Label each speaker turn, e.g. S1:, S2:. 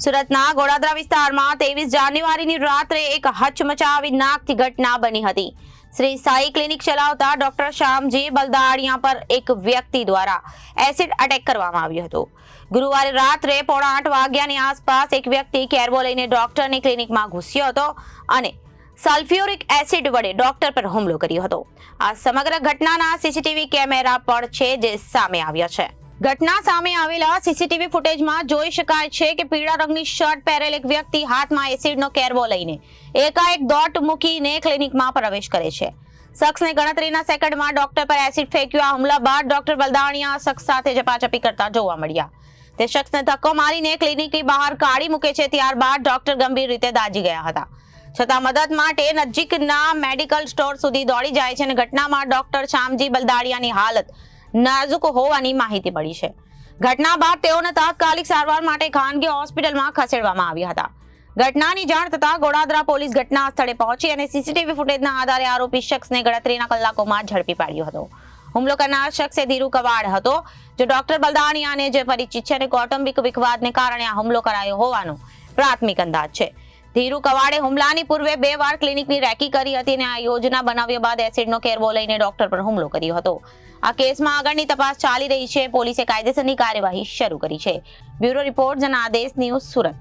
S1: સુરતના ગોડાદરા વિસ્તારમાં 23 જાન્યુઆરીની રાત્રે એક હચમચાવી નાકથી ઘટના બની હતી। શ્રી સાઈ ક્લિનિક ચલાવતા ડોક્ટર શ્યામજી બલદાણિયા પર એક વ્યક્તિ દ્વારા એસિડ અટેક કરવામાં આવ્યો હતો। ગુરુવારે રાત્રે 8:30 વાગ્યાની આસપાસ એક વ્યક્તિ કેરબો લઈને ડોક્ટરની ક્લિનિકમાં ઘૂસ્યો હતો અને સલ્ફ્યુરિક એસિડ વડે ડોક્ટર પર હુમલો કર્યો હતો। આ સમગ્ર ઘટનાના સીસીટીવી કેમેરા પણ છે જે સામે આવ્યા છે। ઘટના સામે આવેલા સીસીટીવી ફૂટેજમાં જોઈ શકાય છે કે પીળા રંગની શર્ટ પહેરેલ એક વ્યક્તિ હાથમાં એસિડનો કેરબો લઈને એકાએક દોટ મૂકીને ક્લિનિકમાં પ્રવેશ કરે છે। શખ્સને ગણતરીના સેકન્ડમાં ડોક્ટર પર એસિડ ફેંક્યો। આ હુમલા બાદ ડોક્ટર બલદાણિયા શખ્સ સાથે ઝપાઝપી કરતા જોવા મળ્યા। તે શખ્સને ધક્કો મારીને ક્લિનિકની બહાર કાઢી મૂકે છે। ત્યારબાદ ડોક્ટર ગંભીર રીતે દાઝી ગયા હતા, છતાં મદદ માટે નજીકના મેડિકલ સ્ટોર સુધી દોડી જાય છે અને ઘટનામાં ડોક્ટર શ્યામજી બલદાણિયાની હાલત નાજુક હોવાની માહિતી મળી છે। ઘટના બાદ તેઓને તાત્કાલિક સારવાર માટે ખાનગી હોસ્પિટલમાં ખસેડવામાં આવ્યા હતા। ઘટનાની જાણ થતાં ગોડાદરા પોલીસ ઘટના સ્થળે પહોંચી અને સીસીટીવી ફૂટેજના આધારે આરોપી શખ્સને ગણતરીના કલાકોમાં ઝડપી પાડ્યો હતો। હુમલો કરનાર શખ્સે ધીરુ કવાડ હતો, જે ડોક્ટર બલદાણિયાને જે પરિચિત છે અને કૌટુંબિક વિવાદને કારણે આ હુમલો કરાયો હોવાનો પ્રાથમિક અંદાજ છે। ધીરુ કવાડે હુમલાની પૂર્વે 2 વાર ક્લિનિકની રેકી કરી હતી અને આ યોજના બનાવ્યા બાદ એસિડનો કેરબો લઈને ડોક્ટર પર હુમલો કર્યો હતો। આ કેસમાં આગળની તપાસ ચાલી રહી છે। પોલીસે કાયદેસરની કાર્યવાહી શરૂ કરી છે। Bureau report Janadesh news, Surat.